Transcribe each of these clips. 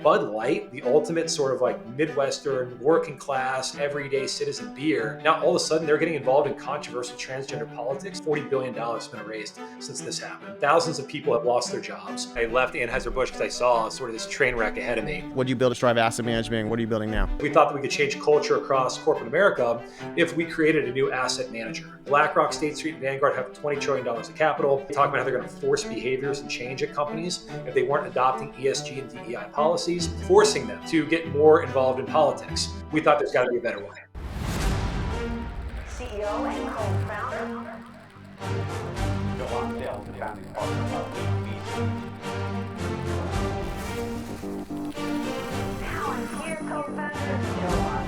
Bud Light, the ultimate sort of like Midwestern, working class, everyday citizen beer, now all of a sudden they're getting involved in controversial transgender politics. $40 billion has been erased since this happened. Thousands of people have lost their jobs. I left Anheuser-Busch because I saw sort of this train wreck ahead of me. What do you build at Strive Asset Management? What are you building now? We thought that we could change culture across corporate America if we created a new asset manager. BlackRock, State Street, and Vanguard have $20 trillion of capital. They talk about how they're going to force behaviors and change at companies if they weren't adopting ESG and DEI policies, forcing them to get more involved in politics. We thought there's got to be a better way. CEO and co-founder. Joe, the founding partner of BG. Now I'm here, co-founder Joe.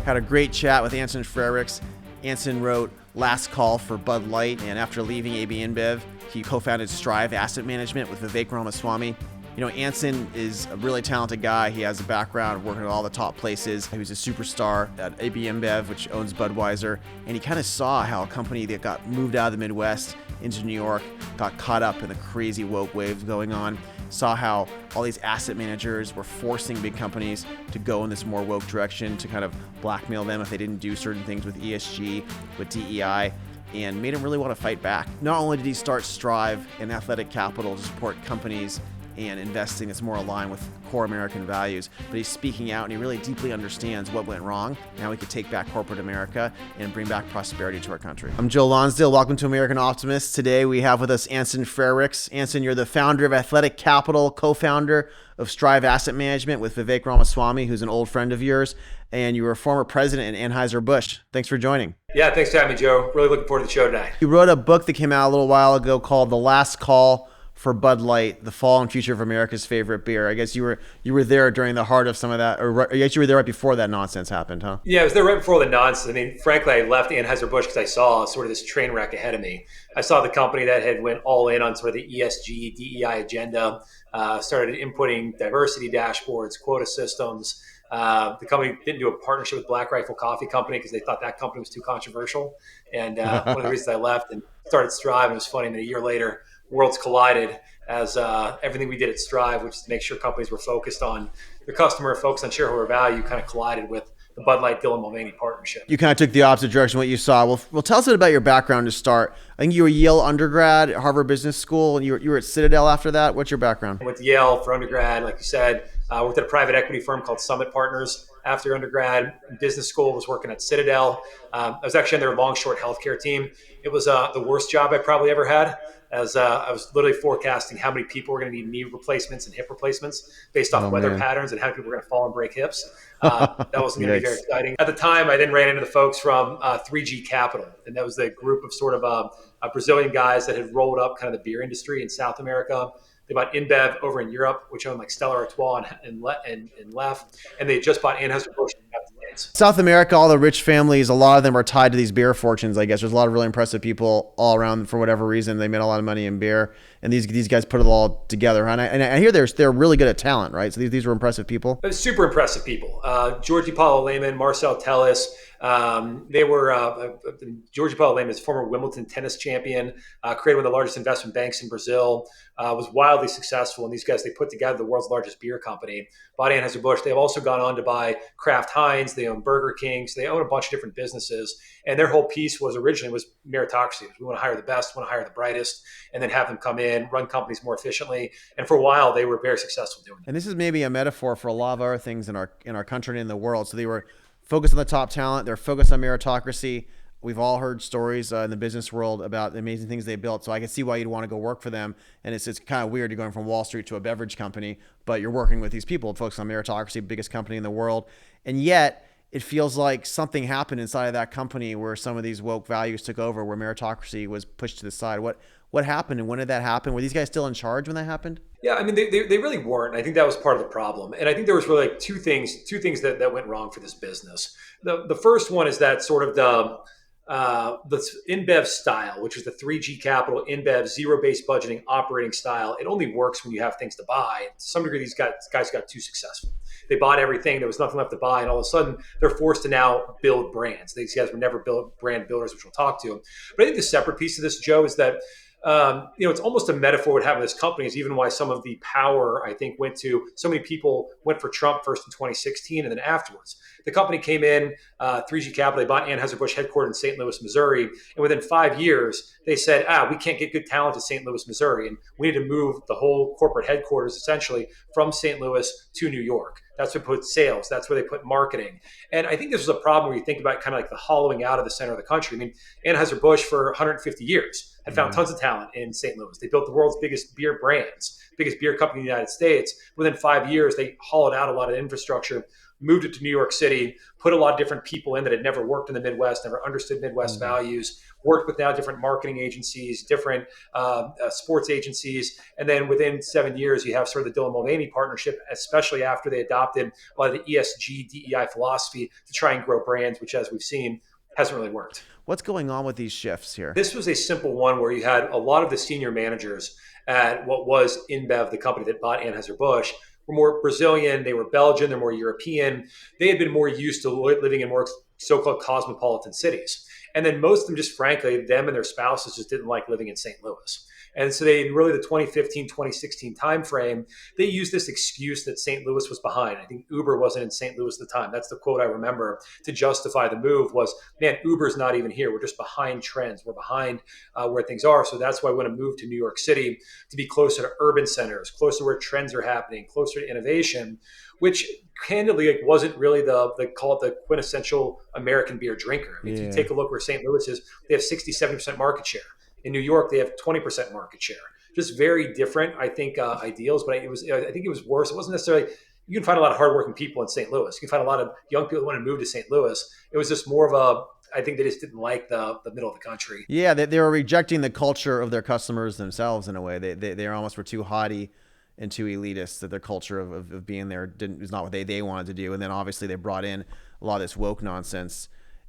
Had a great chat with Anson Frericks. Anson wrote Last Call for Bud Light, and after leaving AB InBev, he co-founded Strive Asset Management with Vivek Ramaswamy. You know, Anson is a really talented guy. He has a background working at all the top places. He was a superstar at AB InBev, which owns Budweiser, and he kind of saw how a company that got moved out of the Midwest into New York got caught up in the crazy woke waves going on, saw how all these asset managers were forcing big companies to go in this more woke direction to kind of blackmail them if they didn't do certain things with ESG, with DEI, and made him really want to fight back. Not only did he start Strive and Athletic Capital to support companies and investing that's more aligned with core American values, but he's speaking out and he really deeply understands what went wrong. Now we can take back corporate America and bring back prosperity to our country. I'm Joe Lonsdale. Welcome to American Optimist. Today we have with us Anson Frericks. Anson, you're the founder of Athletic Capital, co-founder of Strive Asset Management with Vivek Ramaswamy, who's an old friend of yours, and you were a former president at Anheuser-Busch. Thanks for joining. Yeah, thanks for having me, Joe. Really looking forward to the show today. You wrote a book that came out a little while ago called The Last Call for Bud Light, the fall and future of America's favorite beer. I guess you were there during the heart of some of that, or I guess you were there right before that nonsense happened, huh? Yeah, I was there right before the nonsense. I mean, frankly, I left Anheuser-Busch because I saw sort of this train wreck ahead of me. I saw the company that had went all in on sort of the ESG, DEI agenda, started inputting diversity dashboards, quota systems. The company didn't do a partnership with Black Rifle Coffee Company because they thought that company was too controversial. And one of the reasons I left and started Strive, and it was funny, I mean, a year later, worlds collided as everything we did at Strive, which is to make sure companies were focused on the customer, focused on shareholder value, kind of collided with the Bud Light Dylan Mulvaney partnership. You kind of took the opposite direction what you saw. Well, tell us a bit about your background to start. I think you were Yale undergrad at Harvard Business School, and you were at Citadel after that. What's your background? I went to Yale for undergrad, like you said. Worked at a private equity firm called Summit Partners after undergrad. In business school, was working at Citadel. I was actually on their long-short healthcare team. It was the worst job I probably ever had, as I was literally forecasting how many people were going to need knee replacements and hip replacements based off weather patterns and how many people were going to fall and break hips. That wasn't going to be very exciting. At the time, I then ran into the folks from 3G Capital, and that was the group of sort of Brazilian guys that had rolled up kind of the beer industry in South America. They bought InBev over in Europe, which owned like Stella Artois and left, and they just bought Anheuser-Busch in the United States. South America, all the rich families, a lot of them are tied to these beer fortunes, I guess. There's a lot of really impressive people all around for whatever reason. They made a lot of money in beer, and these guys put it all together. And I hear they're really good at talent, right? So these were impressive people. Super impressive people. George Paulo Lehman, Marcel Tellis. They were George Paulo Lehman is a former Wimbledon tennis champion, created one of the largest investment banks in Brazil, was wildly successful. And these guys, they put together the world's largest beer company, bought Anheuser-Busch. They've also gone on to buy Kraft Heinz. They own Burger King. So they own a bunch of different businesses. And their whole piece was originally meritocracy. We want to hire the best, want to hire the brightest, and then have them come in, run companies more efficiently. And for a while, they were very successful doing that. And this is maybe a metaphor for a lot of other things in our country and in the world. So they were focused on the top talent. They're focused on meritocracy. We've all heard stories in the business world about the amazing things they built. So I can see why you'd want to go work for them. And it's kind of weird you're going from Wall Street to a beverage company, but you're working with these people focused on meritocracy, biggest company in the world. And yet it feels like something happened inside of that company where some of these woke values took over, where meritocracy was pushed to the side. What happened, and when did that happen? Were these guys still in charge when that happened? Yeah, I mean, they really weren't. I think that was part of the problem. And I think there was really like two things that went wrong for this business. The first one is that sort of the InBev style, which was the 3G Capital InBev zero-based budgeting operating style. It only works when you have things to buy. To some degree, these guys got too successful. They bought everything. There was nothing left to buy. And all of a sudden, they're forced to now build brands. These guys were never brand builders, which we'll talk to. But I think the separate piece of this, Joe, is that it's almost a metaphor what happened with this company is even why some of the power, I think, went to so many people went for Trump first in 2016 and then afterwards. The company came in, 3G Capital, they bought Anheuser-Busch headquartered in St. Louis, Missouri. And within 5 years, they said, we can't get good talent to St. Louis, Missouri. And we need to move the whole corporate headquarters essentially from St. Louis to New York. That's where they put sales. That's where they put marketing. And I think this was a problem where you think about kind of like the hollowing out of the center of the country. I mean, Anheuser-Busch for 150 years had found tons of talent in St. Louis. They built the world's biggest beer brands, biggest beer company in the United States. Within 5 years, they hollowed out a lot of infrastructure, moved it to New York City, put a lot of different people in that had never worked in the Midwest, never understood Midwest values, worked with now different marketing agencies, different sports agencies. And then within 7 years, you have sort of the Dylan Mulvaney partnership, especially after they adopted a lot of the ESG, DEI philosophy to try and grow brands, which, as we've seen, hasn't really worked. What's going on with these shifts here? This was a simple one where you had a lot of the senior managers at what was InBev, the company that bought Anheuser-Busch, were more Brazilian, they were Belgian, they're more European. They had been more used to living in more so-called cosmopolitan cities. And then most of them, just frankly, them and their spouses just didn't like living in St. Louis. And so they, in really the 2015, 2016 timeframe, they used this excuse that St. Louis was behind. I think Uber wasn't in St. Louis at the time. That's the quote I remember to justify the move was, man, Uber's not even here. We're just behind trends. We're behind where things are. So that's why I want to move to New York City to be closer to urban centers, closer to where trends are happening, closer to innovation, which candidly wasn't really they call it the quintessential American beer drinker. I mean, if you take a look where St. Louis is, they have 60, 70% market share. In New York, they have 20% market share. Just very different, I think, ideals. But I think it was worse. It wasn't necessarily. You can find a lot of hardworking people in St. Louis. You can find a lot of young people who want to move to St. Louis. It was just more of I think they just didn't like the middle of the country. Yeah, they were rejecting the culture of their customers themselves in a way. They almost were too haughty and too elitist that their culture of being there is not what they wanted to do. And then obviously they brought in a lot of this woke nonsense.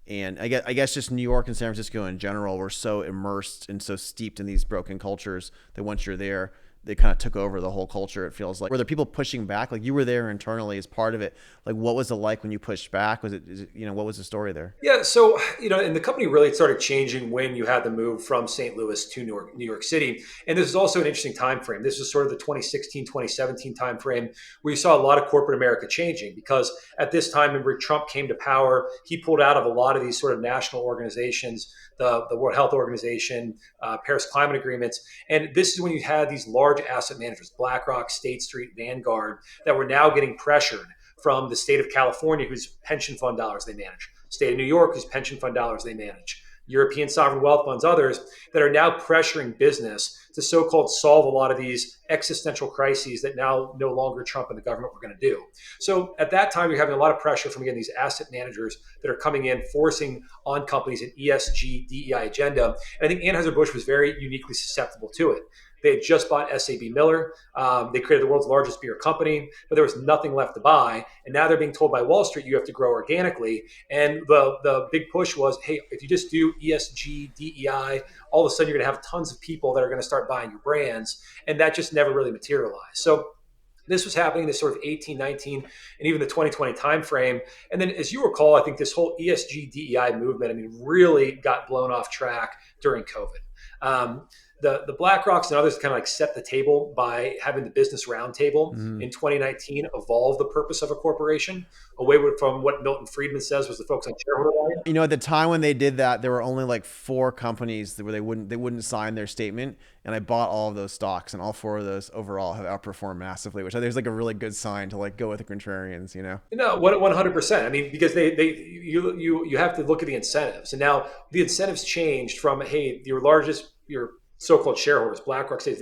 And I guess just New York and San Francisco in general were so immersed and so steeped in these broken cultures that once you're there, they kind of took over the whole culture, it feels like. Were there people pushing back? Like you were there internally as part of it. Like what was it like when you pushed back? What was the story there? Yeah, so, and the company really started changing when you had the move from St. Louis to New York City. And this is also an interesting time frame. This was sort of the 2016, 2017 time frame where you saw a lot of corporate America changing because at this time, remember, Trump came to power. He pulled out of a lot of these sort of national organizations, the World Health Organization, Paris Climate Agreements. And this is when you had these large asset managers, BlackRock, State Street, Vanguard, that were now getting pressured from the state of California, whose pension fund dollars they manage, state of New York, whose pension fund dollars they manage, European sovereign wealth funds, others that are now pressuring business to so-called solve a lot of these existential crises that now no longer Trump and the government were going to do. So at that time, you're having a lot of pressure from, again, these asset managers that are coming in, forcing on companies an ESG, DEI agenda. And I think Anheuser-Busch was very uniquely susceptible to it. They had just bought SAB Miller. They created the world's largest beer company, but there was nothing left to buy. And now they're being told by Wall Street, you have to grow organically. And the big push was, hey, if you just do ESG, DEI, all of a sudden you're going to have tons of people that are going to start buying your brands. And that just never really materialized. So this was happening this sort of 18, 19, and even the 2020 timeframe. And then as you recall, I think this whole ESG, DEI movement, really got blown off track during COVID. The BlackRocks and others kind of like set the table by having the business roundtable in 2019 evolve the purpose of a corporation away from what Milton Friedman says was the focus on shareholder value. At the time when they did that, there were only like 4 companies where they wouldn't sign their statement, and I bought all of those stocks, and all 4 of those overall have outperformed massively, which I think is like a really good sign to like go with the contrarians. No, 100%. Because you have to look at the incentives, and now the incentives changed from your so-called shareholders, BlackRock, State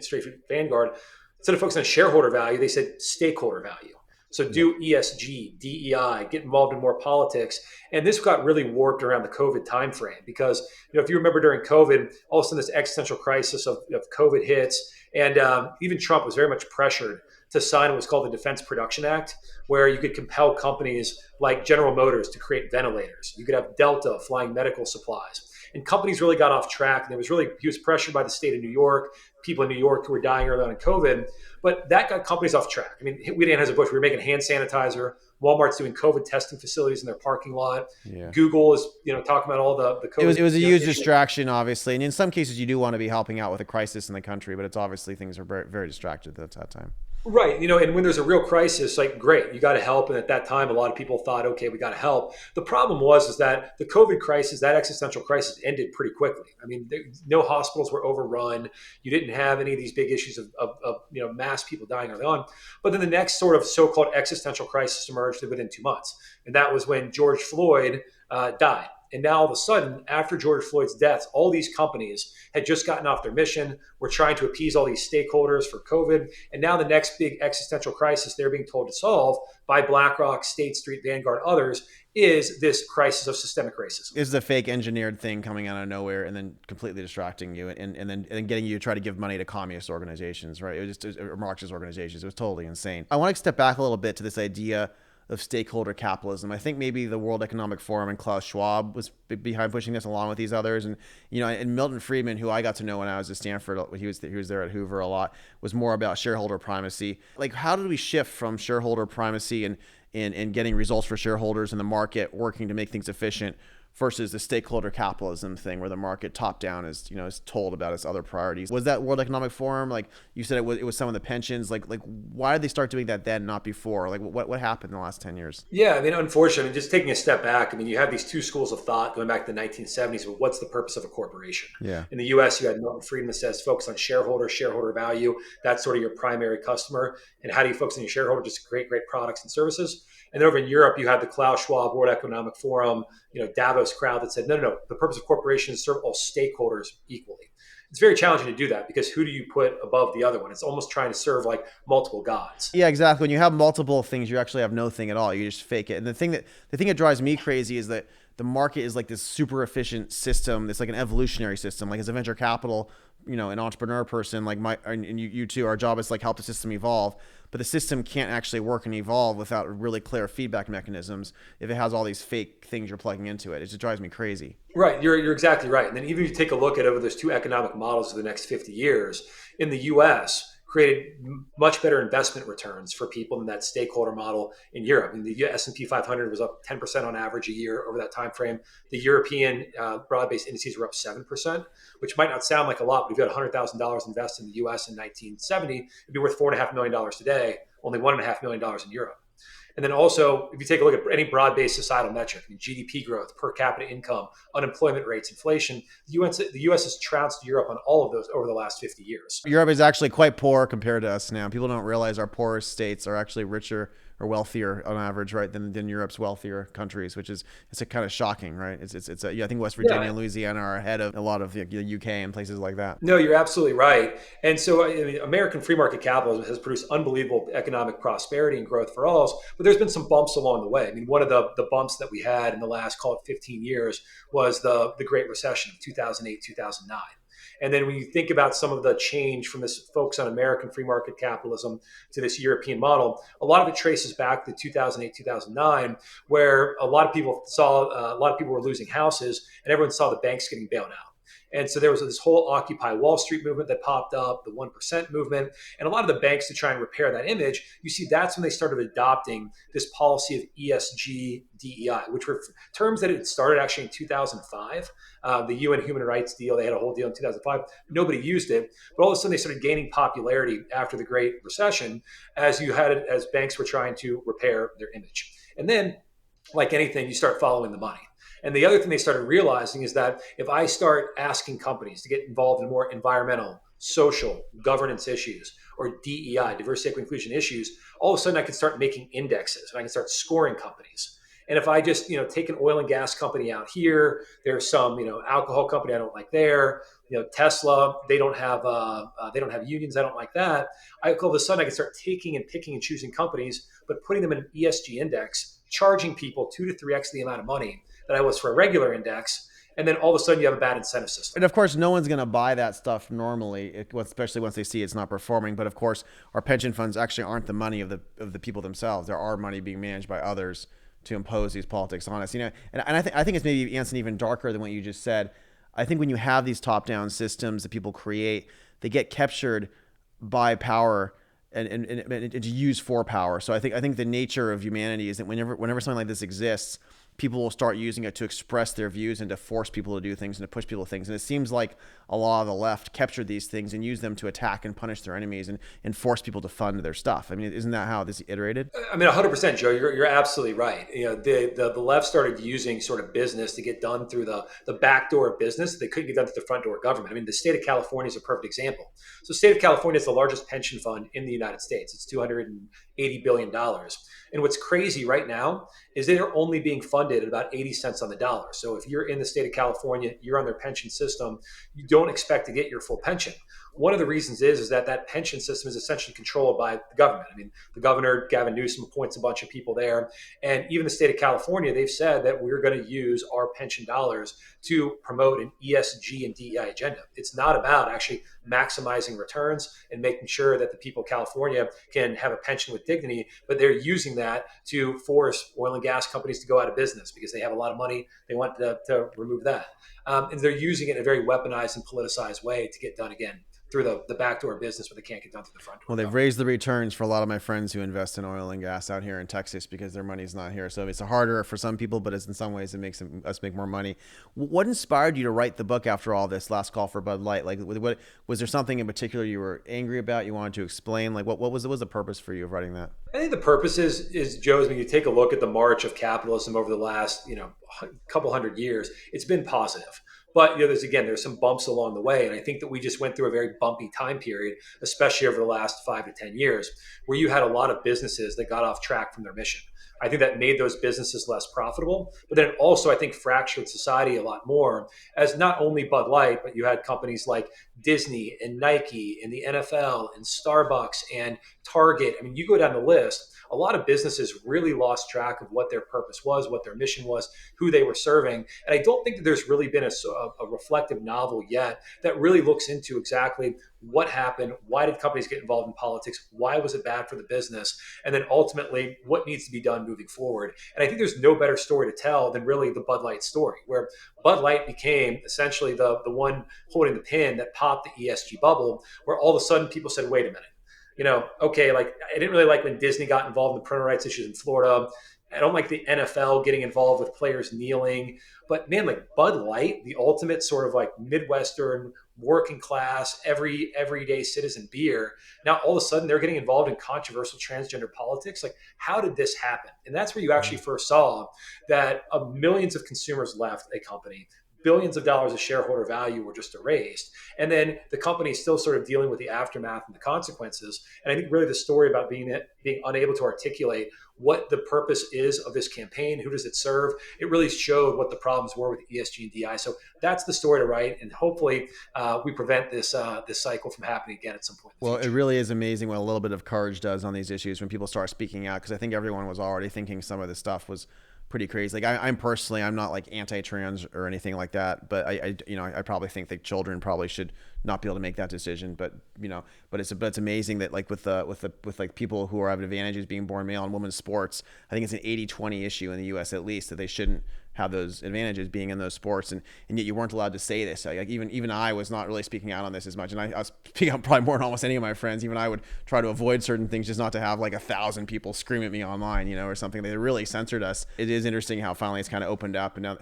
Street, Vanguard, instead of focusing on shareholder value, they said stakeholder value. So do ESG, DEI, get involved in more politics. And this got really warped around the COVID timeframe because, if you remember during COVID, all of a sudden this existential crisis of COVID hits. And even Trump was very much pressured to sign what was called the Defense Production Act, where you could compel companies like General Motors to create ventilators. You could have Delta flying medical supplies. And companies really got off track. And he was pressured by the state of New York, people in New York who were dying early on in COVID. But that got companies off track. We had Anheuser-Busch. We were making hand sanitizer, Walmart's doing COVID testing facilities in their parking lot. Yeah. Google is, talking about all the COVID. It was a huge distraction, obviously. And in some cases, you do want to be helping out with a crisis in the country, but it's obviously things are very, very distracted at that time. Right. And when there's a real crisis, like, great, you got to help. And at that time, a lot of people thought, okay, we got to help. The problem is that the COVID crisis, that existential crisis, ended pretty quickly. I mean, no hospitals were overrun. You didn't have any of these big issues of mass people dying early on. But then the next sort of so-called existential crisis emerged within 2 months. And that was when George Floyd died. And now all of a sudden, after George Floyd's death, all these companies had just gotten off their mission. We're trying to appease all these stakeholders for COVID. And now the next big existential crisis they're being told to solve by BlackRock, State Street, Vanguard, others, is this crisis of systemic racism. Is the fake engineered thing coming out of nowhere and then completely distracting you and then getting you to try to give money to communist organizations, right? It was just Marxist organizations. It was totally insane. I want to step back a little bit to this idea of stakeholder capitalism. I think maybe the World Economic Forum and Klaus Schwab was behind pushing this along with these others. And, and Milton Friedman, who I got to know when I was at Stanford, he was there at Hoover a lot, was more about shareholder primacy. Like, how did we shift from shareholder primacy and getting results for shareholders in the market, working to make things efficient, versus the stakeholder capitalism thing where the market top down is told about its other priorities? Was that World Economic Forum, like you said, it was some of the pensions, like why did they start doing that then, not before? Like what happened in the last 10 years? Yeah, I mean, unfortunately, just taking a step back, I mean, you have these two schools of thought going back to the 1970s, but what's the purpose of a corporation? Yeah. In the US, you had Milton Friedman says, focus on shareholder value. That's sort of your primary customer. And how do you focus on your shareholder? Just great products and services. And then over in Europe, you had the Klaus Schwab World Economic Forum, Davos crowd that said, no, the purpose of corporations is to serve all stakeholders equally. It's very challenging to do that because who do you put above the other one? It's almost trying to serve like multiple gods. Yeah, exactly. When you have multiple things, you actually have no thing at all. You just fake it. And the thing that drives me crazy is that the market is like this super efficient system. It's like an evolutionary system. Like as a venture capital, an entrepreneur person like and you too, our job is like help the system evolve. But the system can't actually work and evolve without really clear feedback mechanisms if it has all these fake things you're plugging into it. It just drives me crazy. Right. You're exactly right. And then even if you take a look at over those two economic models for the next 50 years, in the US, created much better investment returns for people than that stakeholder model in Europe. I mean, the S&P 500 was up 10% on average a year over that time frame. The European broad-based indices were up 7%, which might not sound like a lot, but if you had $100,000 invested in the US in 1970, it'd be worth $4.5 million today, only $1.5 million in Europe. And then also, if you take a look at any broad-based societal metric, I mean, GDP growth, per capita income, unemployment rates, inflation, the US has trounced Europe on all of those over the last 50 years. Europe is actually quite poor compared to us now. People don't realize our poorest states are actually richer or wealthier on average, right, than Europe's wealthier countries, which is it's a kind of shocking, right? I think West Virginia and Louisiana are ahead of a lot of the UK and places like that. No, you're absolutely right. And so, I mean, American free market capitalism has produced unbelievable economic prosperity and growth for all, but there's been some bumps along the way. I mean, one of the bumps that we had in the last, call it 15 years, was the Great Recession of 2008, 2009. And then when you think about some of the change from this focus on American free market capitalism to this European model, a lot of it traces back to 2008, 2009, where a lot of people were losing houses and everyone saw the banks getting bailed out. And so there was this whole Occupy Wall Street movement that popped up, the 1% movement, and a lot of the banks to try and repair that image. You see, that's when they started adopting this policy of ESG, DEI, which were terms that had started actually in 2005. The UN human rights deal, they had a whole deal in 2005. Nobody used it, but all of a sudden they started gaining popularity after the Great Recession as banks were trying to repair their image. And then, like anything, you start following the money. And the other thing they started realizing is that if I start asking companies to get involved in more environmental, social, governance issues, or DEI, diversity, equity, inclusion issues, all of a sudden I can start making indexes and I can start scoring companies. And if I just, take an oil and gas company out here, there's some, alcohol company I don't like there, Tesla, they don't have unions, I don't like that. All of a sudden I can start taking and picking and choosing companies, but putting them in an ESG index, charging people 2 to 3x the amount of money that I was for a regular index. And then all of a sudden you have a bad incentive system. And of course, no one's going to buy that stuff normally, especially once they see it's not performing. But of course, our pension funds actually aren't the money of the people themselves. There are money being managed by others to impose these politics on us. And I think it's maybe, Anson, even darker than what you just said. I think when you have these top-down systems that people create, they get captured by power and to use for power. So I think the nature of humanity is that whenever something like this exists, people will start using it to express their views and to force people to do things and to push people to things. And it seems like a lot of the left captured these things and used them to attack and punish their enemies and force people to fund their stuff. I mean, isn't that how this iterated? I mean, 100%, Joe. You're absolutely right. The left started using sort of business to get done through the back door of business. They couldn't get done through the front door of government. I mean, the state of California is a perfect example. So, the state of California is the largest pension fund in the United States. It's $280 billion. And what's crazy right now is they are only being funded at about 80 cents on the dollar. So if you're in the state of California, you're on their pension system, you don't expect to get your full pension. One of the reasons is that pension system is essentially controlled by the government. I mean, the governor, Gavin Newsom, appoints a bunch of people there. And even the state of California, they've said that we're going to use our pension dollars to promote an ESG and DEI agenda. It's not about actually maximizing returns and making sure that the people of California can have a pension with dignity, but they're using that to force oil and gas companies to go out of business because they have a lot of money. They want to remove that. And they're using it in a very weaponized and politicized way to get done again through the backdoor business where they can't get done through the front door. Well, they've raised the returns for a lot of my friends who invest in oil and gas out here in Texas because their money's not here. So it's harder for some people, but in some ways it makes us make more money. What inspired you to write the book after all this, Last Call for Bud Light? Like, what was there something in particular you were angry about, you wanted to explain? Like, what was the purpose for you of writing that? I think the purpose is Joe's, when you take a look at the march of capitalism over the last, couple hundred years, it's been positive. But there's some bumps along the way, and I think that we just went through a very bumpy time period, especially over the last 5 to 10 years, where you had a lot of businesses that got off track from their mission. I think that made those businesses less profitable, but then also I think fractured society a lot more, as not only Bud Light, but you had companies like Disney and Nike and the NFL and Starbucks and Target. I mean, you go down the list, a lot of businesses really lost track of what their purpose was, what their mission was, who they were serving. And I don't think that there's really been a reflective novel yet that really looks into exactly what happened, why did companies get involved in politics, why was it bad for the business, and then ultimately what needs to be done moving forward. And I think there's no better story to tell than really the Bud Light story, where Bud Light became essentially the one holding the pin that popped the ESG bubble, where all of a sudden people said, wait a minute, okay, like I didn't really like when Disney got involved in the parental rights issues in Florida. I don't like the NFL getting involved with players kneeling, but man, like Bud Light, the ultimate sort of like Midwestern working class, everyday citizen beer. Now all of a sudden they're getting involved in controversial transgender politics. Like, how did this happen? And that's where you actually first saw that millions of consumers left a company. Billions of dollars of shareholder value were just erased. And then the company is still sort of dealing with the aftermath and the consequences. And I think really the story about being unable to articulate what the purpose is of this campaign, who does it serve, it really showed what the problems were with ESG and DI. So that's the story to write. And hopefully we prevent this cycle from happening again at some point. Well, it really is amazing what a little bit of courage does on these issues when people start speaking out, because I think everyone was already thinking some of this stuff was pretty crazy. Like I'm not like anti-trans or anything like that, but I probably think that children probably should not be able to make that decision. But it's amazing that like with like people who are have advantages being born male in women's sports, I think it's an 80-20 issue in the U.S. at least, that they shouldn't have those advantages being in those sports, and yet you weren't allowed to say this. Like even I was not really speaking out on this as much, and I was speaking out probably more than almost any of my friends. Even I would try to avoid certain things just not to have like 1,000 people scream at me online, or something. They really censored us. It is interesting how finally it's kind of opened up, and now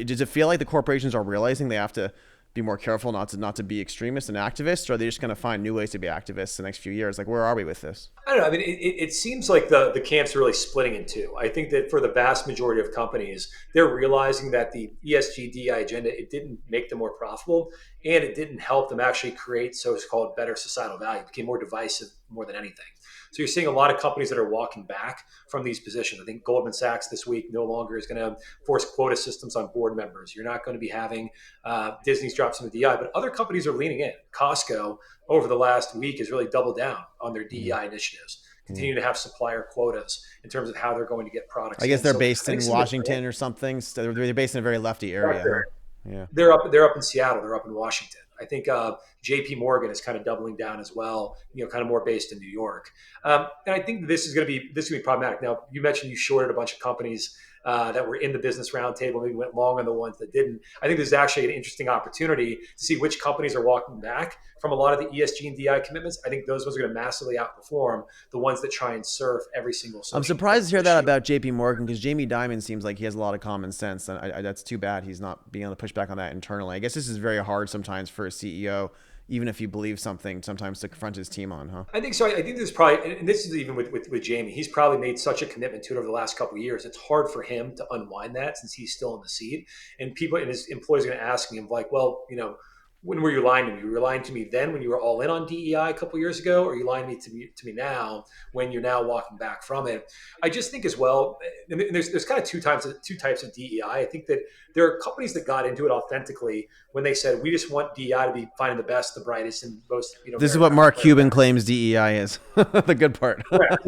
does it feel like the corporations are realizing they have to be more careful not to be extremists and activists, or are they just going to find new ways to be activists the next few years? Like, where are we with this? I don't know. I mean, it seems like the camp's really splitting in two. I think that for the vast majority of companies, they're realizing that the ESG DEI agenda, it didn't make them more profitable, and it didn't help them actually create so-called better societal value. It became more divisive more than anything. So you're seeing a lot of companies that are walking back from these positions. I think Goldman Sachs this week no longer is going to force quota systems on board members. You're not going to be having Disney's dropped some of DEI, but other companies are leaning in. Costco over the last week has really doubled down on their DEI initiatives, continue to have supplier quotas in terms of how they're going to get products. I guess they're based in Washington or something. So they're based in a very lefty area. Yeah, they're up in Seattle. They're up in Washington. I think J.P. Morgan is kind of doubling down as well. Kind of more based in New York. And I think this is going to be problematic. Now, you mentioned you shorted a bunch of companies that were in the business roundtable. Maybe went long on the ones that didn't. I think there's actually an interesting opportunity to see which companies are walking back from a lot of the ESG and DEI commitments. I think those ones are going to massively outperform the ones that try and serve every single social. I'm surprised to hear that about JP Morgan, because Jamie Dimon seems like he has a lot of common sense, and that's too bad he's not being able to push back on that internally. I guess this is very hard sometimes for a CEO, even if you believe something, sometimes to confront his team on, huh? I think so. I think there's probably, and this is even with Jamie, he's probably made such a commitment to it over the last couple of years. It's hard for him to unwind that since he's still in the seat. And people and his employees are going to ask him, like, well, when were you lying to me? Were you lying to me then when you were all in on DEI a couple of years ago, or are you lying to me now when you're now walking back from it? I just think as well, and there's kind of two types of DEI. I think that there are companies that got into it authentically when they said, we just want DEI to be finding the best, the brightest, and most. This is what Mark Cuban claims DEI is. The good part. Correct.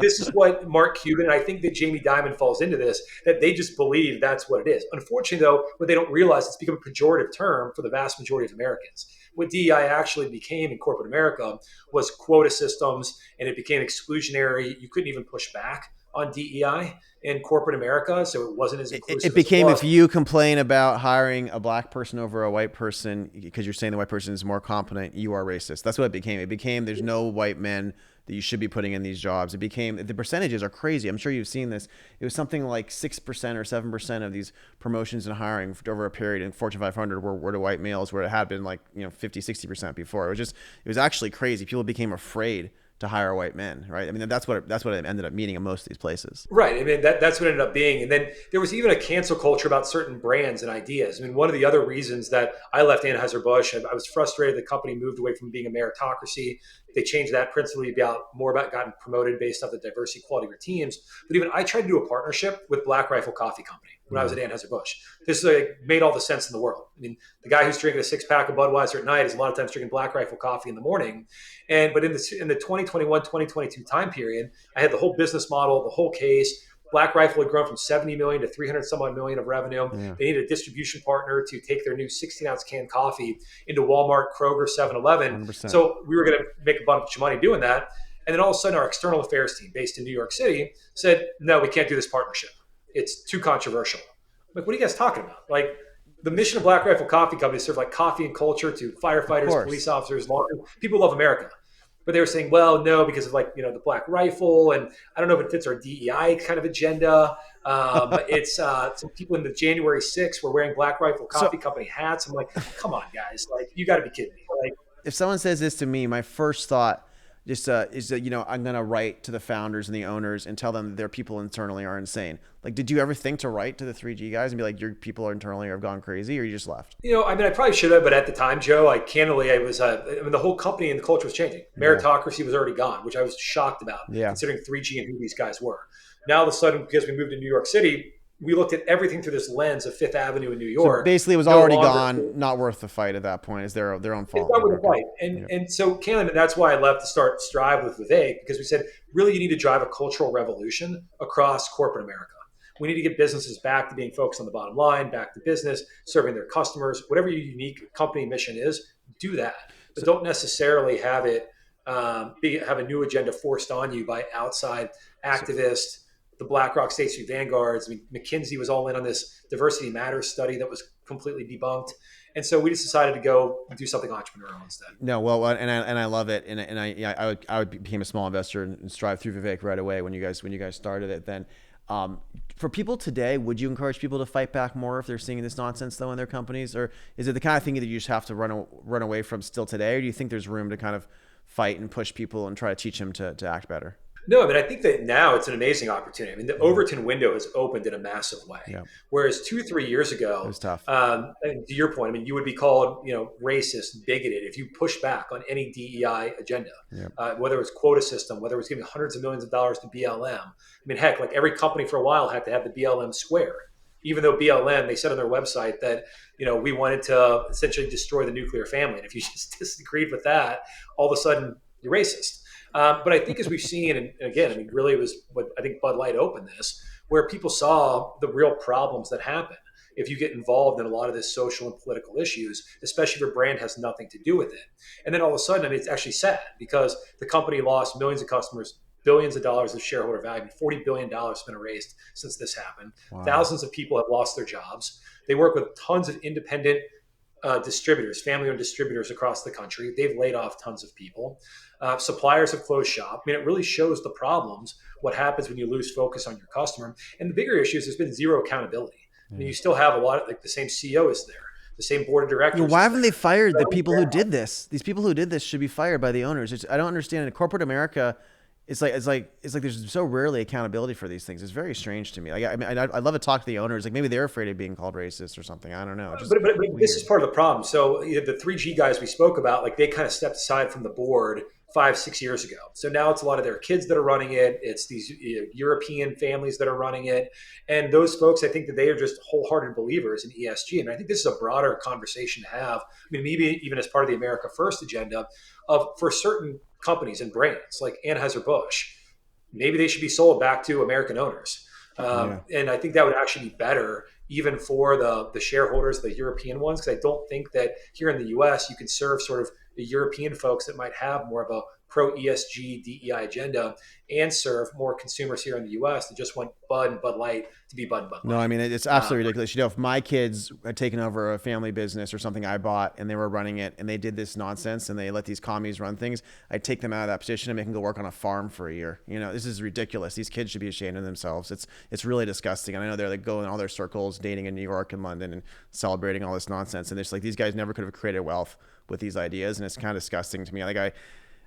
This is what Mark Cuban, and I think that Jamie Dimon falls into this, that they just believe that's what it is. Unfortunately, though, what they don't realize, it's become a pejorative term for the vast majority of Americans. What DEI actually became in corporate America was quota systems, and it became exclusionary. You couldn't even push back on DEI in corporate America, so it wasn't as inclusive. It became, if you complain about hiring a black person over a white person because you're saying the white person is more competent, you are racist. That's what it became. It became there's no white men that you should be putting in these jobs. It became, the percentages are crazy. I'm sure you've seen this. It was something like 6% or 7% of these promotions and hiring over a period in Fortune 500 were to white males, where it had been like 50, 60% before. It was actually crazy. People became afraid to hire white men, right? I mean, that's what it ended up meaning in most of these places. Right. I mean, that's what it ended up being. And then there was even a cancel culture about certain brands and ideas. I mean, one of the other reasons that I left Anheuser-Busch, I was frustrated the company moved away from being a meritocracy. They changed that principally more about gotten promoted based off the diversity, quality of your teams. But even I tried to do a partnership with Black Rifle Coffee Company when I was at Anheuser-Busch. This made all the sense in the world. I mean, the guy who's drinking a 6-pack of Budweiser at night is a lot of times drinking Black Rifle coffee in the morning. But in the 2021, 2022 time period, I had the whole business model, the whole case. Black Rifle had grown from 70 million to 300 some odd million of revenue. Yeah. They needed a distribution partner to take their new 16-ounce canned coffee into Walmart, Kroger, 7-Eleven. 100%. So we were going to make a bunch of money doing that. And then all of a sudden, our external affairs team based in New York City said, no, we can't do this partnership. It's too controversial. I'm like, what are you guys talking about? Like, the mission of Black Rifle Coffee Company is serve like coffee and culture to firefighters, police officers, people love America. But they were saying, well, no, because of the Black Rifle, and I don't know if it fits our DEI kind of agenda. It's some people in the January 6th were wearing Black Rifle Coffee Company hats. I'm like, come on, guys, like you got to be kidding me. Like, if someone says this to me, my first thought is that I'm going to write to the founders and the owners and tell them that their people internally are insane. Like, did you ever think to write to the 3G guys and be like, your people are internally have gone crazy, or you just left? I mean, I probably should have, but at the time, Joe, I was, the whole company and the culture was changing. Meritocracy was already gone, which I was shocked about, considering 3G and who these guys were. Now, all of a sudden, because we moved to New York City, we looked at everything through this lens of Fifth Avenue in New York. So basically, it was already gone, not worth the fight at that point. It's their own fault. It's not worth the fight. And so, Caitlin, that's why I left to start Strive with Vivek, because we said, really, you need to drive a cultural revolution across corporate America. We need to get businesses back to being focused on the bottom line, back to business, serving their customers. Whatever your unique company mission is, do that. But don't necessarily have it have a new agenda forced on you by outside activists, the BlackRock State Street Vanguards. I mean, McKinsey was all in on this Diversity Matters study that was completely debunked. And so we just decided to go and do something entrepreneurial instead. No, well, and I love it. And I became a small investor and Strive through Vivek right away when you guys started it. Then, for people today, would you encourage people to fight back more if they're seeing this nonsense though in their companies, or is it the kind of thing that you just have to run away from still today, or do you think there's room to kind of fight and push people and try to teach them to act better? No, I mean, I think that now it's an amazing opportunity. I mean, the Overton window has opened in a massive way. Yeah. Whereas 2-3 years ago, it was tough. And to your point, I mean, you would be called, racist, bigoted if you push back on any DEI agenda, whether it was quota system, whether it was giving hundreds of millions of dollars to BLM. I mean, heck, like every company for a while had to have the BLM square, even though BLM, they said on their website that, we wanted to essentially destroy the nuclear family. And if you just disagreed with that, all of a sudden you're racist. But I think as we've seen, and again, I mean, really it was what I think Bud Light opened this, where people saw the real problems that happen if you get involved in a lot of this social and political issues, especially if your brand has nothing to do with it. And then all of a sudden, I mean, it's actually sad because the company lost millions of customers, billions of dollars of shareholder value. $40 billion has been erased since this happened. Wow. Thousands of people have lost their jobs. They work with tons of independent distributors, family-owned distributors across the country. They've laid off tons of people. Suppliers have closed shop. I mean, it really shows the problems, what happens when you lose focus on your customer. And the bigger issue is there's been zero accountability. I mean, you still have a lot of, like, the same CEO is there, the same board of directors. Why haven't they fired the people who did this? These people who did this should be fired by the owners. I don't understand. In corporate America, it's like there's so rarely accountability for these things. It's very strange to me. Like, I mean, I'd love to talk to the owners. Like, maybe they're afraid of being called racist or something. I don't know. But this is part of the problem. So the 3G guys we spoke about, like, they kind of stepped aside from the board 5-6 years ago. So now it's a lot of their kids that are running it. It's these European families that are running it. And those folks, I think that they are just wholehearted believers in ESG. And I think this is a broader conversation to have. I mean, maybe even as part of the America First agenda for certain companies and brands like Anheuser-Busch, maybe they should be sold back to American owners. And I think that would actually be better even for the shareholders, the European ones, because I don't think that here in the US you can serve sort of the European folks that might have more of a pro ESG DEI agenda and serve more consumers here in the US that just want Bud and Bud Light to be Bud and Bud Light. No, I mean, it's absolutely ridiculous. You know, if my kids had taken over a family business or something I bought and they were running it and they did this nonsense and they let these commies run things, I'd take them out of that position and make them go work on a farm for a year. You know, this is ridiculous. These kids should be ashamed of themselves. It's really disgusting. And I know they're like going in all their circles, dating in New York and London and celebrating all this nonsense. And it's like, these guys never could have created wealth with these ideas. And it's kind of disgusting to me. Like,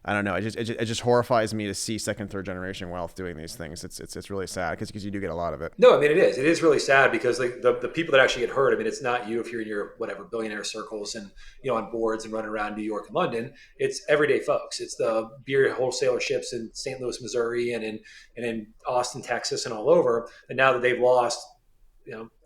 I don't know. It just horrifies me to see second, third generation wealth doing these things. It's really sad because you do get a lot of it. No, I mean, it is. It is really sad because, like, the people that actually get hurt, I mean, it's not you if you're in your whatever billionaire circles and, you know, on boards and running around New York and London. It's everyday folks. It's the beer wholesaler-ships in St. Louis, Missouri, and in Austin, Texas, and all over. And now that they've lost,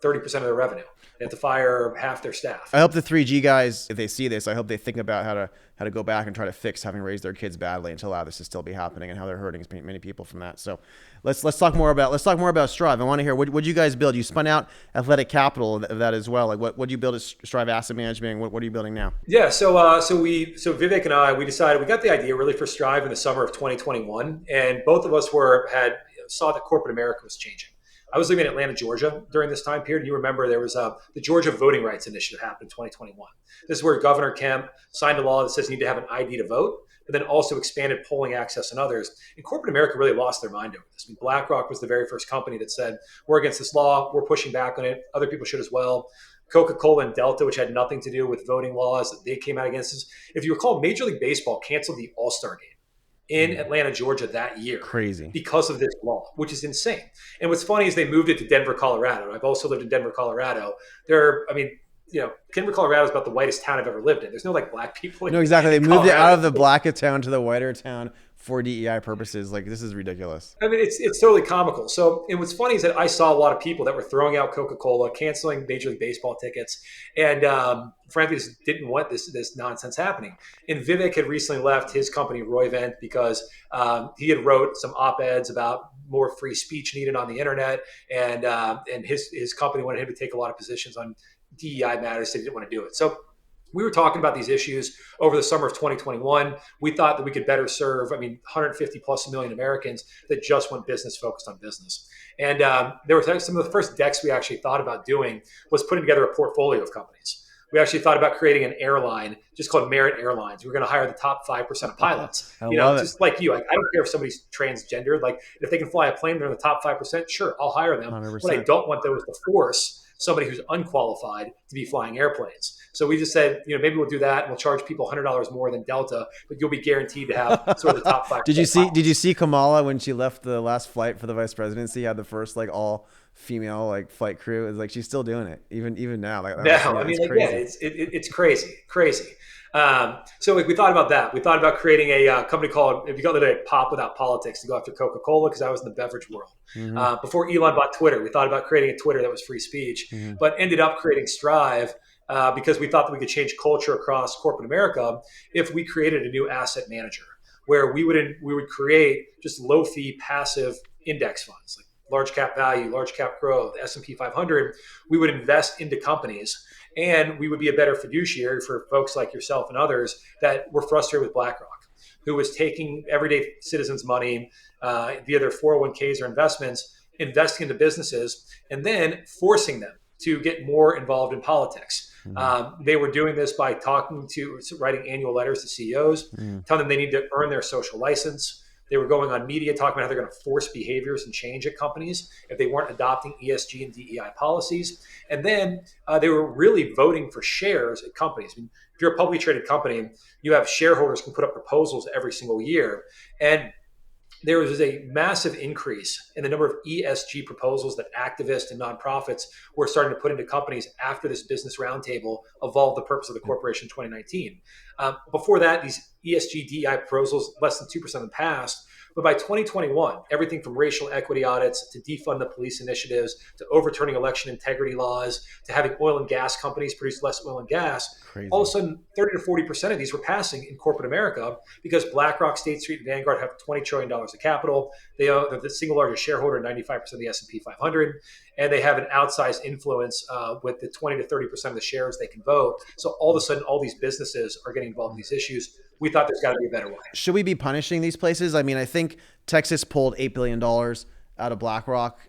30% of their revenue, they have to fire half their staff. I hope the 3G guys, if they see this, I hope they think about how to go back and try to fix having raised their kids badly and to allow this to still be happening and how they're hurting many people from that. So let's talk more about Strive. I want to hear what you guys build. You spun out Athletic Capital of that as well. Like, what do you build as Strive Asset Management? What are you building now? Yeah, so Vivek and I, we decided, we got the idea really for Strive in the summer of 2021, and both of us saw that corporate America was changing. I was living in Atlanta, Georgia during this time period. You remember there was the Georgia Voting Rights Initiative happened in 2021. This is where Governor Kemp signed a law that says you need to have an ID to vote, but then also expanded polling access and others. And corporate America really lost their mind over this. I mean, BlackRock was the very first company that said, we're against this law, we're pushing back on it, other people should as well. Coca-Cola and Delta, which had nothing to do with voting laws, they came out against this. If you recall, Major League Baseball canceled the All-Star game in Atlanta, Georgia that year. Crazy. Because of this law, which is insane. And what's funny is they moved it to Denver, Colorado. I've also lived in Denver, Colorado. Denver, Colorado is about the whitest town I've ever lived in. There's no like black people. No, exactly. They moved it out of the blacker town to the whiter town for DEI purposes. Like, this is ridiculous. I mean, it's totally comical. So, and what's funny is that I saw a lot of people that were throwing out Coca-Cola, canceling Major League Baseball tickets, and frankly, just didn't want this nonsense happening. And Vivek had recently left his company, Roivant, because he had wrote some op-eds about more free speech needed on the internet, and his company wanted him to take a lot of positions on DEI matters, so he didn't want to do it. So we were talking about these issues over the summer of 2021. We thought that we could better serve, 150 plus million Americans that just want business focused on business. And there were some of the first decks we actually thought about doing was putting together a portfolio of companies. We actually thought about creating an airline just called Merit Airlines. We were going to hire the top 5% of pilots. Just like you. I don't care if somebody's transgendered. Like, if they can fly a plane, they're in the top 5%. Sure, I'll hire them. 100%. What I don't want, though, is to force somebody who's unqualified to be flying airplanes. So we just said, maybe we'll do that, and we'll charge people $100 more than Delta, but you'll be guaranteed to have sort of the top 5%. Did you see Kamala when she left the last flight for the vice presidency? Had the first all female flight crew. Is she's still doing it even now. It's crazy. So we thought about that. We thought about creating a company called, if you got to Pop Without Politics, to go after Coca-Cola, because I was in the beverage world. Mm-hmm. Before Elon bought Twitter, we thought about creating a Twitter that was free speech, but ended up creating Strive because we thought that we could change culture across corporate America if we created a new asset manager where we would create just low-fee passive index funds, like large cap value, large cap growth, S&P 500. We would invest into companies, and we would be a better fiduciary for folks like yourself and others that were frustrated with BlackRock. who was taking everyday citizens' money via their 401ks or investments, investing into businesses, and then forcing them to get more involved in politics. They were doing this by writing annual letters to CEOs, telling them they need to earn their social license. They were going on media talking about how they're going to force behaviors and change at companies if they weren't adopting ESG and DEI policies. And then they were really voting for shares at companies. I mean, if you're a publicly traded company, you have shareholders can put up proposals every single year. And there was a massive increase in the number of ESG proposals that activists and nonprofits were starting to put into companies after this business roundtable evolved the purpose of the corporation in 2019. Before that, these ESG DEI proposals, less than 2% of them passed. But by 2021, everything from racial equity audits to defund the police initiatives to overturning election integrity laws to having oil and gas companies produce less oil and gas, Crazy. all of a sudden 30 to 40% of these were passing in corporate America because BlackRock, State Street, and Vanguard have $20 trillion of capital. They're the single largest shareholder, 95% of the S&P 500, and they have an outsized influence with the 20 to 30% of the shares they can vote. So all of a sudden, all these businesses are getting involved in these issues. We thought there's got to be a better way. Should we be punishing these places? I mean, I think Texas pulled $8 billion out of BlackRock.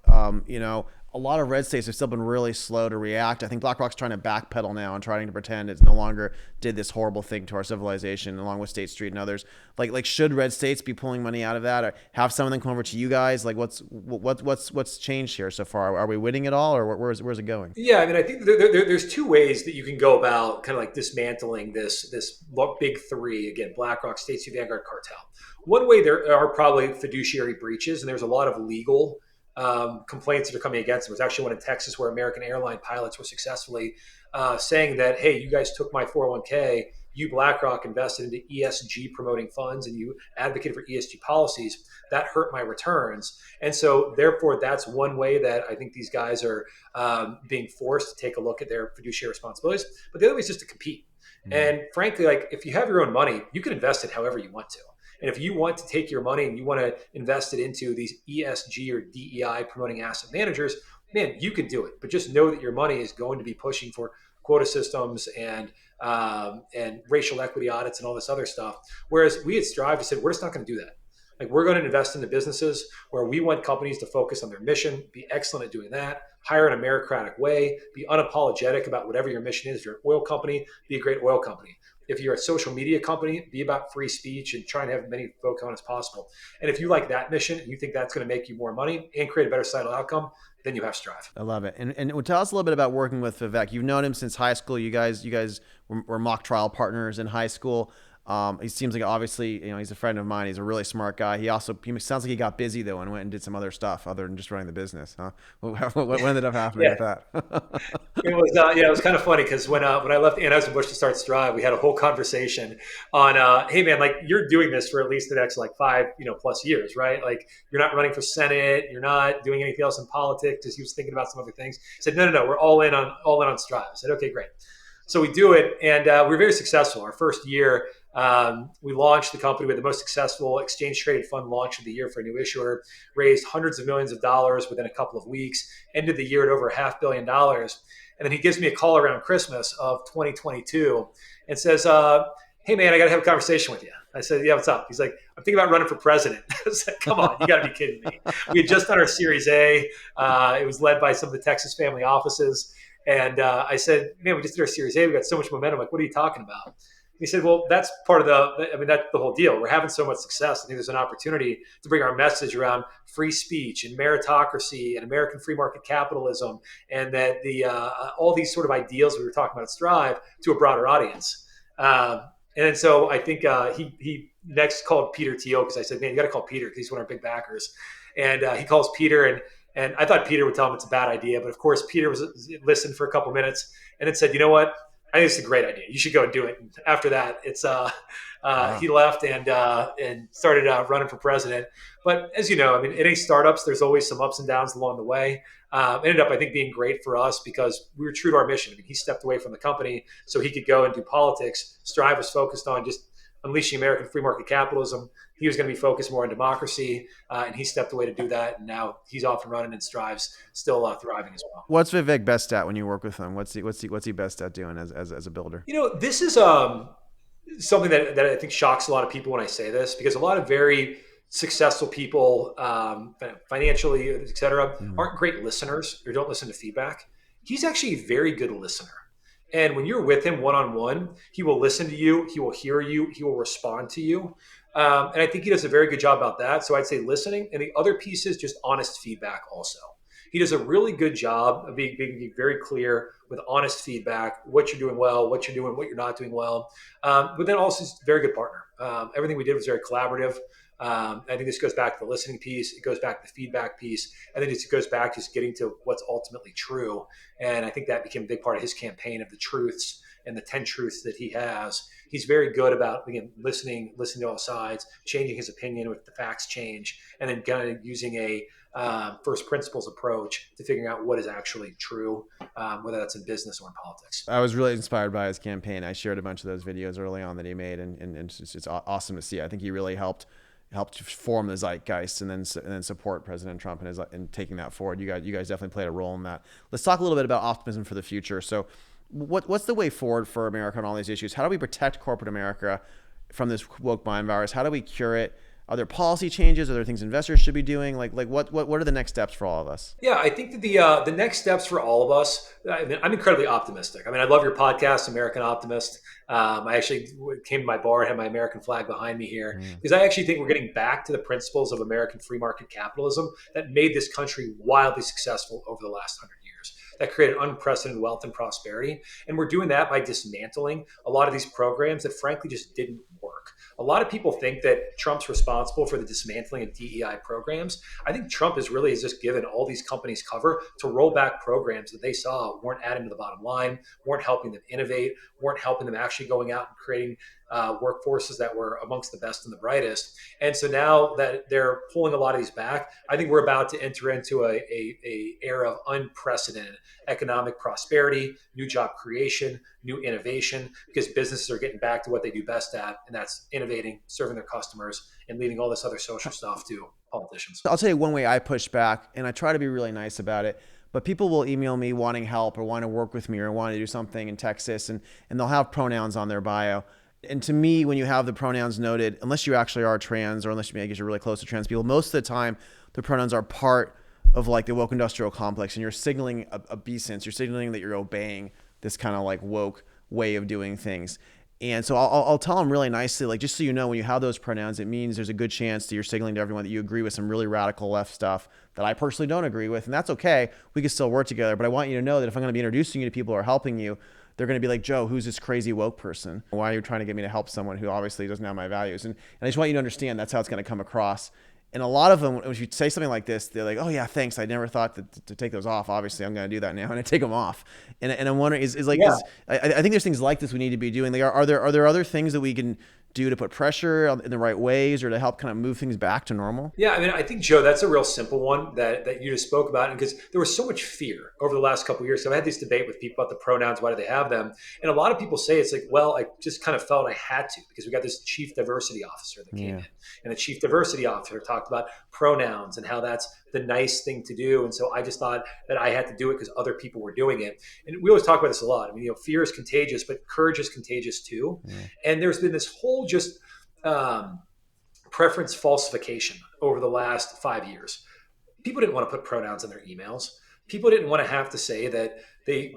A lot of red states have still been really slow to react. I think BlackRock's trying to backpedal now and trying to pretend it's no longer did this horrible thing to our civilization, along with State Street and others. Like should red states be pulling money out of that, or have some of them come over to you guys? Like, what's changed here so far? Are we winning at all, or where's it going? Yeah, I mean, I think there's two ways that you can go about kind of like dismantling this big three, again, BlackRock, State Street, Vanguard cartel. One way, there are probably fiduciary breaches, and there's a lot of legal complaints that are coming against them. There's actually one in Texas where American airline pilots were successfully saying that, hey, you guys took my 401k, you BlackRock invested into ESG promoting funds, and you advocated for ESG policies. That hurt my returns. And so therefore, that's one way that I think these guys are being forced to take a look at their fiduciary responsibilities. But the other way is just to compete. And frankly, like if you have your own money, you can invest it however you want to. And if you want to take your money and you want to invest it into these ESG or DEI promoting asset managers, man, you can do it. But just know that your money is going to be pushing for quota systems and racial equity audits and all this other stuff. Whereas we at Strive said, we're just not going to do that. Like we're going to invest into businesses where we want companies to focus on their mission, be excellent at doing that, hire in a meritocratic way, be unapologetic about whatever your mission is. If you're an oil company, be a great oil company. If you're a social media company, be about free speech and try and have as many folks on as possible. And if you like that mission and you think that's going to make you more money and create a better societal outcome, then you have Strive. I love it. And tell us a little bit about working with Vivek. You've known him since high school. You guys were mock trial partners in high school. He seems like obviously, he's a friend of mine. He's a really smart guy. He sounds like he got busy though and went and did some other stuff other than just running the business. Huh? What ended up happening with that? It was kind of funny because when I left Anheuser-Busch to start Strive, we had a whole conversation on, hey man, like you're doing this for at least the next like 5 plus years, right? Like you're not running for Senate, you're not doing anything else in politics. Because he was thinking about some other things. He said, no, we're all in on Strive. I said, okay, great. So we do it, and we were very successful. Our first year, we launched the company with the most successful exchange-traded fund launch of the year for a new issuer, raised hundreds of millions of dollars within a couple of weeks, ended the year at over $500 million. And then he gives me a call around Christmas of 2022 and says, hey, man, I got to have a conversation with you. I said, yeah, what's up? He's like, I'm thinking about running for president. I said, come on, you got to be kidding me. We had just done our Series A. It was led by some of the Texas family offices. And I said, man, we just did our Series A. We got so much momentum. Like, what are you talking about? He said, well, that's part of that's the whole deal. We're having so much success. I think there's an opportunity to bring our message around free speech and meritocracy and American free market capitalism and that all these sort of ideals we were talking about at Strive to a broader audience. And so I think he next called Peter Thiel because I said, man, you got to call Peter because he's one of our big backers. And he calls Peter and I thought Peter would tell him it's a bad idea. But of course, Peter listened for a couple minutes and then said, you know what? I think it's a great idea. You should go and do it. And after that, he left and started running for president. But as you know, I mean, in any startups, there's always some ups and downs along the way. Ended up, I think, being great for us because we were true to our mission. I mean, he stepped away from the company so he could go and do politics. Strive was focused on just unleashing American free market capitalism. He was going to be focused more on democracy, and he stepped away to do that. And now he's off and running, and Strive's still thriving as well. What's Vivek best at when you work with him? What's he best at doing as a builder? This is something that I think shocks a lot of people when I say this, because a lot of very successful people, financially, et cetera, aren't great listeners or don't listen to feedback. He's actually a very good listener. And when you're with him one-on-one, he will listen to you, he will hear you, he will respond to you. And I think he does a very good job about that. So I'd say listening. And the other piece is just honest feedback also. He does a really good job of being very clear with honest feedback, what you're doing well, what you're doing, what you're not doing well. But then also he's a very good partner. Everything we did was very collaborative. I think this goes back to the listening piece. It goes back to the feedback piece. I think it goes back to just getting to what's ultimately true. And I think that became a big part of his campaign of the truths and the 10 truths that he has. He's very good about, again, listening to all sides, changing his opinion if the facts change, and then kind of using a first principles approach to figuring out what is actually true, whether that's in business or in politics. I was really inspired by his campaign. I shared a bunch of those videos early on that he made, and it's awesome to see. I think he really helped form the zeitgeist and then support President Trump and taking that forward. You guys definitely played a role in that. Let's talk a little bit about optimism for the future. So what's the way forward for America on all these issues? How do we protect corporate America from this woke mind virus? How do we cure it? Are there policy changes? Are there things investors should be doing? Like what are the next steps for all of us? Yeah, I think that the next steps for all of us, I'm incredibly optimistic. I mean, I love your podcast, American Optimist. I actually came to my bar and had my American flag behind me here because I actually think we're getting back to the principles of American free market capitalism that made this country wildly successful over the last 100 years. That created unprecedented wealth and prosperity. And we're doing that by dismantling a lot of these programs that frankly just didn't work. A lot of people think that Trump's responsible for the dismantling of DEI programs. I think Trump has just given all these companies cover to roll back programs that they saw weren't adding to the bottom line, weren't helping them innovate, weren't helping them actually going out and creating workforces that were amongst the best and the brightest. And so now that they're pulling a lot of these back, I think we're about to enter into a era of unprecedented economic prosperity, new job creation, new innovation, because businesses are getting back to what they do best at, and that's innovating, serving their customers, and leaving all this other social stuff to politicians. I'll tell you one way I push back, and I try to be really nice about it. But people will email me wanting help or want to work with me or want to do something in Texas, and they'll have pronouns on their bio. And to me, when you have the pronouns noted, unless you actually are trans or unless you're really close to trans people, most of the time the pronouns are part of like the woke industrial complex, and you're signaling obeisance. You're signaling that you're obeying this kind of like woke way of doing things. And so I'll tell them really nicely, like, just so you know, when you have those pronouns, it means there's a good chance that you're signaling to everyone that you agree with some really radical left stuff that I personally don't agree with. And that's okay. We can still work together. But I want you to know that if I'm going to be introducing you to people who are helping you, they're going to be like, Joe, who's this crazy woke person? Why are you trying to get me to help someone who obviously doesn't have my values? And I just want you to understand that's how it's going to come across. And a lot of them, when you say something like this, they're like, oh yeah, thanks. I never thought to take those off. Obviously, I'm going to do that now. And I take them off. And I'm wondering, I think there's things like this we need to be doing. Like, are there other things that we can do to put pressure in the right ways or to help kind of move things back to normal? Yeah, I mean, I think, Joe, that's a real simple one that you just spoke about, because there was so much fear over the last couple of years. So I had this debate with people about the pronouns, why do they have them? And a lot of people say it's like, well, I just kind of felt I had to, because we got this chief diversity officer that came in, and the chief diversity officer talked about pronouns and how that's the nice thing to do. And so I just thought that I had to do it because other people were doing it. And we always talk about this a lot. I mean, fear is contagious, but courage is contagious too. And there's been this whole just preference falsification over the last 5 years. People didn't want to put pronouns in their emails. People didn't want to have to say that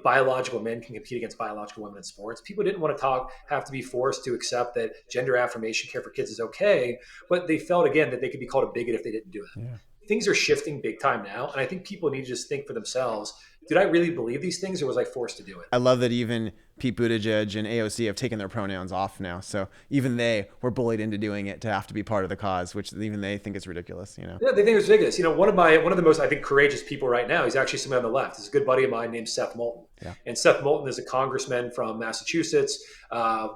biological men can compete against biological women in sports. People didn't want to have to be forced to accept that gender affirmation care for kids is okay, but they felt, again, that they could be called a bigot if they didn't do it. Yeah. Things are shifting big time now, and I think people need to just think for themselves, did I really believe these things, or was I forced to do it? I love that even Pete Buttigieg and AOC have taken their pronouns off now. So even they were bullied into doing it to have to be part of the cause, which even they think is ridiculous. Yeah, they think it's ridiculous. One of the most, I think, courageous people right now, he's actually somebody on the left. He's a good buddy of mine named Seth Moulton. Yeah. And Seth Moulton is a congressman from Massachusetts,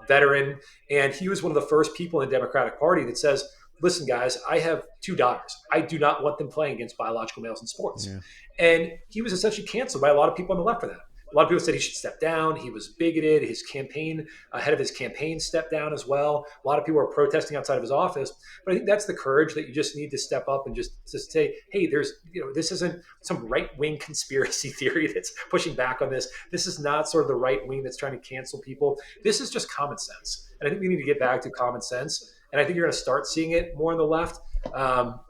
veteran, and he was one of the first people in the Democratic Party that says, listen, guys, I have 2 daughters. I do not want them playing against biological males in sports. Yeah. And he was essentially canceled by a lot of people on the left for that. lot of people said he should step down. He was bigoted. His campaign, head of his campaign stepped down as well. A lot of people are protesting outside of his office. But I think that's the courage that you just need to step up and just say, hey, this isn't some right-wing conspiracy theory that's pushing back on this. This is not sort of the right wing that's trying to cancel people. This is just common sense. And I think we need to get back to common sense. And I think you're going to start seeing it more on the left.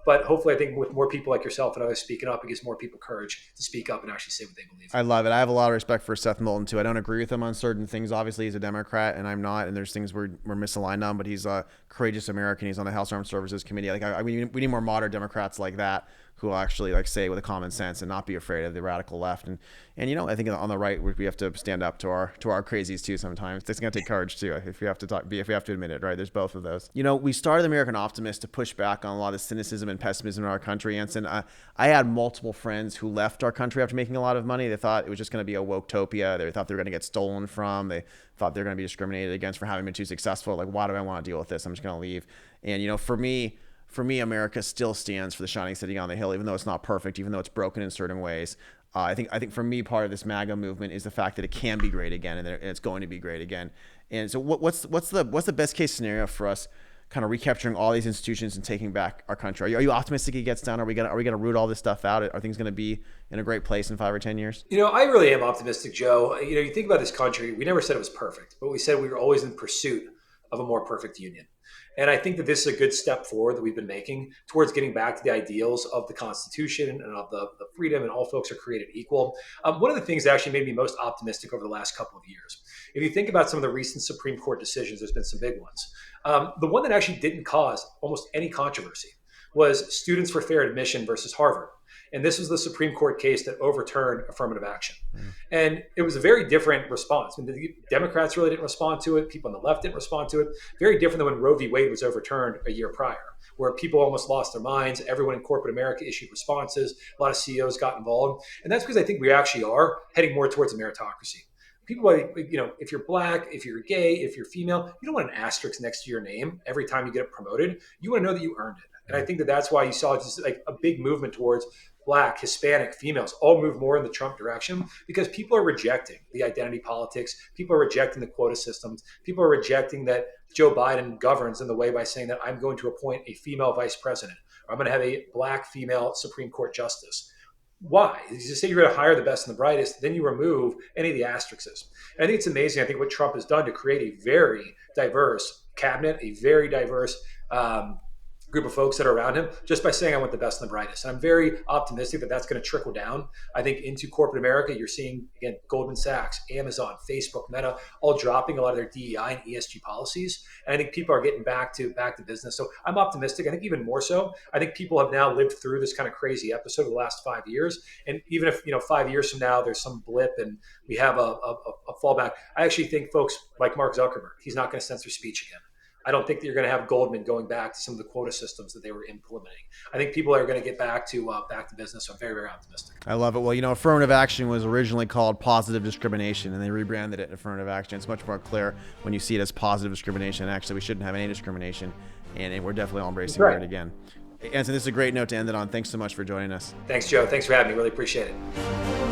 But hopefully, I think with more people like yourself and others speaking up, it gives more people courage to speak up and actually say what they believe. I love it. I have a lot of respect for Seth Moulton too. I don't agree with him on certain things. Obviously, he's a Democrat and I'm not, and there's things we're misaligned on. But he's a courageous American. He's on the House Armed Services Committee. Like we need more modern Democrats like that who will actually say with a common sense and not be afraid of the radical left. And I think on the right we have to stand up to our crazies too sometimes. It's going to take courage too if we have to admit it, right? There's both of those. We started American Optimist to push back on a lot of cynicism and pessimism in our country. Anson, I had multiple friends who left our country after making a lot of money. They thought it was just going to be a woke-topia. They thought they were going to get stolen from. They thought they were going to be discriminated against for having been too successful. Like, why do I want to deal with this? I'm just going to leave. And for me, America still stands for the shining city on the hill, even though it's not perfect, even though it's broken in certain ways. I think for me, part of this MAGA movement is the fact that it can be great again, and it's going to be great again. And so, what's the best case scenario for us, kind of recapturing all these institutions and taking back our country? Are you optimistic it gets done? Are we gonna root all this stuff out? Are things gonna be in a great place in 5 or 10 years? I really am optimistic, Joe. You think about this country. We never said it was perfect, but we said we were always in pursuit of a more perfect union. And I think that this is a good step forward that we've been making towards getting back to the ideals of the Constitution and of the freedom and all folks are created equal. One of the things that actually made me most optimistic over the last couple of years, if you think about some of the recent Supreme Court decisions, there's been some big ones. The one that actually didn't cause almost any controversy was Students for Fair Admission versus Harvard. And this was the Supreme Court case that overturned affirmative action. And it was a very different response. The Democrats really didn't respond to it. People on the left didn't respond to it. Very different than when Roe v. Wade was overturned a year prior, where people almost lost their minds. Everyone in corporate America issued responses. A lot of CEOs got involved. And that's because I think we actually are heading more towards a meritocracy. People, if you're black, if you're gay, if you're female, you don't want an asterisk next to your name every time you get promoted. You want to know that you earned it. And I think that that's why you saw just like a big movement towards Black, Hispanic, females all move more in the Trump direction because people are rejecting the identity politics. People are rejecting the quota systems. People are rejecting that Joe Biden governs in the way by saying that I'm going to appoint a female vice president or I'm going to have a Black female Supreme Court justice. Why? You just say you're going to hire the best and the brightest, then you remove any of the asterisks. And I think it's amazing. I think what Trump has done to create a very diverse cabinet, a very diverse group of folks that are around him, just by saying I want the best and the brightest. And I'm very optimistic that that's going to trickle down, I think, into corporate America. You're seeing, again, Goldman Sachs, Amazon, Facebook, Meta, all dropping a lot of their DEI and ESG policies. And I think people are getting back to business. So I'm optimistic. I think even more so, I think people have now lived through this kind of crazy episode of the last 5 years. And even if, 5 years from now, there's some blip and we have a fallback, I actually think folks like Mark Zuckerberg, he's not going to censor speech again. I don't think that you're going to have Goldman going back to some of the quota systems that they were implementing. I think people are going to get back to business. So I'm very, very optimistic. I love it. Well, affirmative action was originally called positive discrimination, and they rebranded it affirmative action. It's much more clear when you see it as positive discrimination. Actually, we shouldn't have any discrimination, and we're definitely all embracing it again. Anson, this is a great note to end it on. Thanks so much for joining us. Thanks, Joe. Thanks for having me. Really appreciate it.